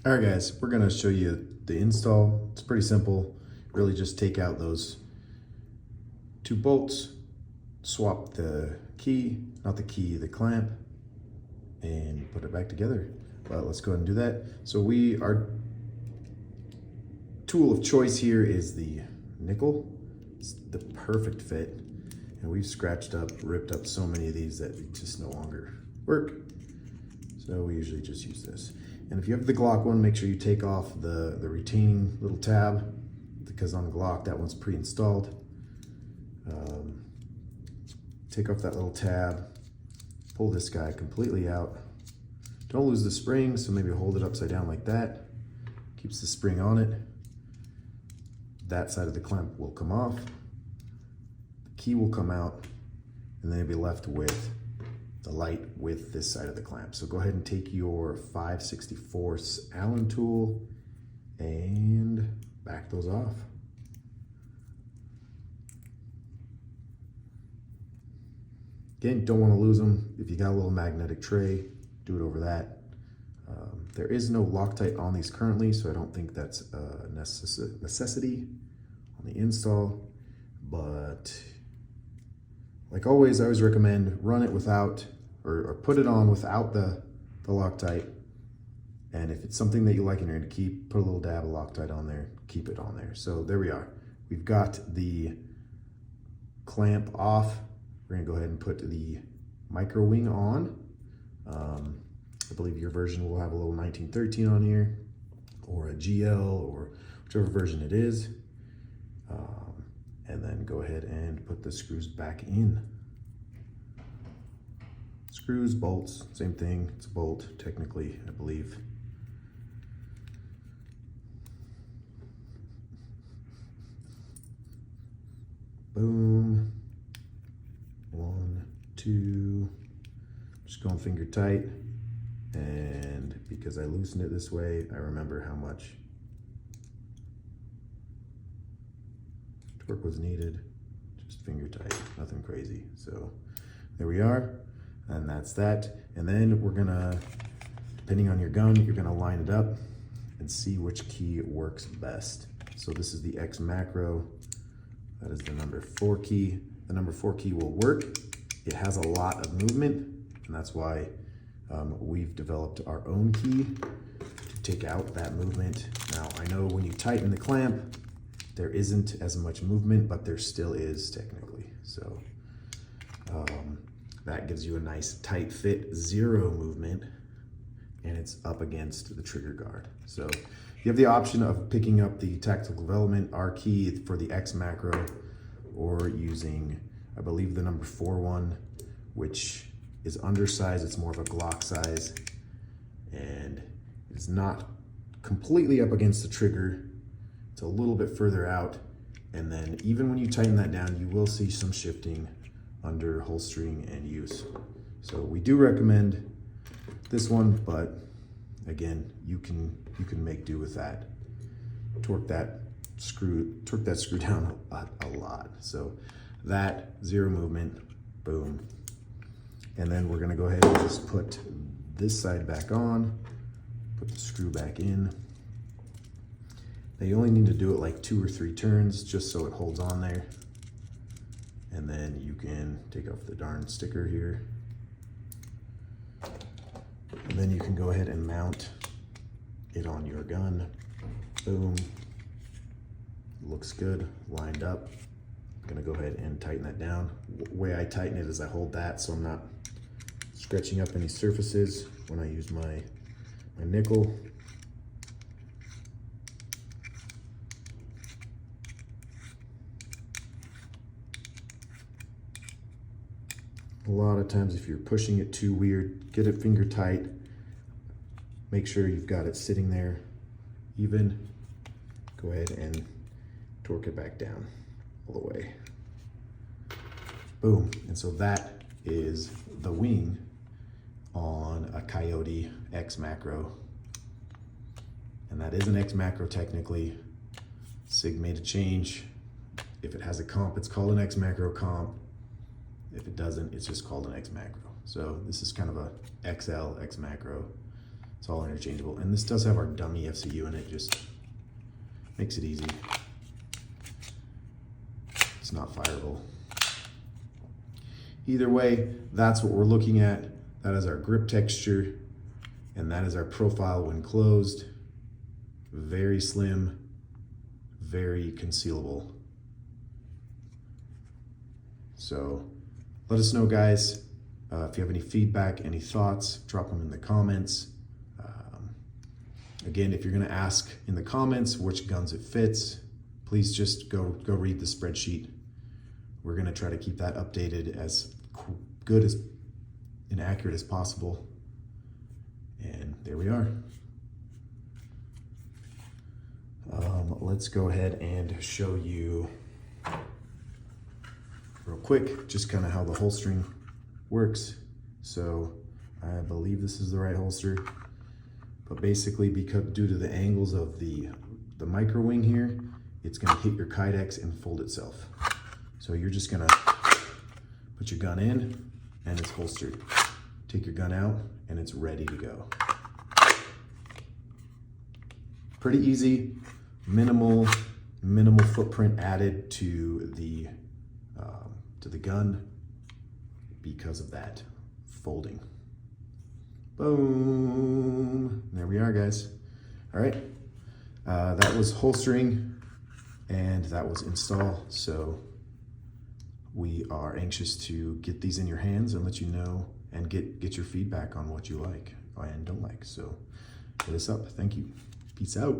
All right, guys, we're gonna show you the install. It's pretty simple. Really just take out those two bolts, swap the key, not the key, the clamp, and put it back together. Well, let's go ahead and do that. So our tool of choice here is the nickel. It's the perfect fit. And we've scratched up, ripped up so many of these that they just no longer work. So we usually just use this. And if you have the Glock one, make sure you take off the retaining little tab, because on the Glock, that one's pre-installed. Take off that little tab, pull this guy completely out. Don't lose the spring, so maybe hold it upside down like that. Keeps the spring on it. That side of the clamp will come off. The key will come out, and then you'll be left with the light with this side of the clamp. So go ahead and take your 5/64 Allen tool and back those off. Again, don't want to lose them. If you got a little magnetic tray, do it over that. There is no Loctite on these currently, so I don't think that's a necessity on the install. But like always, I always recommend run it without, or put it on without the Loctite. And if it's something that you like and you're gonna keep, put a little dab of Loctite on there, keep it on there. So there we are. We've got the clamp off. We're gonna go ahead and put the micro wing on. I believe your version will have a little 1913 on here, or a GL, or whichever version it is. And then go ahead and put the screws back in. Screws, bolts, same thing. It's a bolt, technically, I believe. Boom. 1, 2. Just going finger tight. And because I loosened it this way, I remember how much torque was needed. Just finger tight, nothing crazy. So there we are, and that's that. And then we're gonna, depending on your gun, you're gonna line it up and see which key works best. So this is the X macro. That is the number 4 key. The number 4 key will work. It has a lot of movement, and that's why we've developed our own key to take out that movement. Now, I know when you tighten the clamp, there isn't as much movement, but there still is technically. So that gives you a nice tight fit, 0 movement, and it's up against the trigger guard. So you have the option of picking up the Tactical Development R key for the X macro, or using, I believe, the number 4 one, which is undersized. It's more of a Glock size, and it's not completely up against the trigger. It's a little bit further out, and then even when you tighten that down, you will see some shifting under holstering and use. So we do recommend this one, but again, you can make do with that. Torque that screw down a lot. So that 0 movement, boom. And then we're gonna go ahead and just put this side back on, put the screw back in. Now you only need to do it like 2 or 3 turns just so it holds on there. And then you can take off the darn sticker here. And then you can go ahead and mount it on your gun. Boom. Looks good, lined up. I'm gonna go ahead and tighten that down. The way I tighten it is I hold that so I'm not scratching up any surfaces when I use my nickel. A lot of times if you're pushing it too weird, get it finger tight. Make sure you've got it sitting there even. Go ahead and torque it back down all the way. Boom. And so that is the wing on a Coyote X macro. And that is an X macro technically. SIG made a change. If it has a comp, it's called an X macro comp. If it doesn't, it's just called an X macro. So this is kind of a XL X macro. It's all interchangeable. And this does have our dummy FCU in it, just makes it easy. It's not fireable. Either way, that's what we're looking at. That is our grip texture, and that is our profile when closed. Very slim, very concealable. So let us know, guys, if you have any feedback, any thoughts, drop them in the comments. Again, if you're gonna ask in the comments which guns it fits, please just go read the spreadsheet. We're gonna try to keep that updated as good as and accurate as possible. And there we are. Let's go ahead and show you real quick just kind of how the holstering works. So I believe this is the right holster, but basically because due to the angles of the micro wing here, it's going to hit your Kydex and fold itself. So you're just going to put your gun in and it's holstered. Take your gun out and it's ready to go. Pretty easy, minimal footprint added to the gun because of that folding. Boom, there we are, guys. All right, that was holstering and that was install. So we are anxious to get these in your hands and let you know and get your feedback on what you like and don't like. So hit us up. Thank you. Peace out.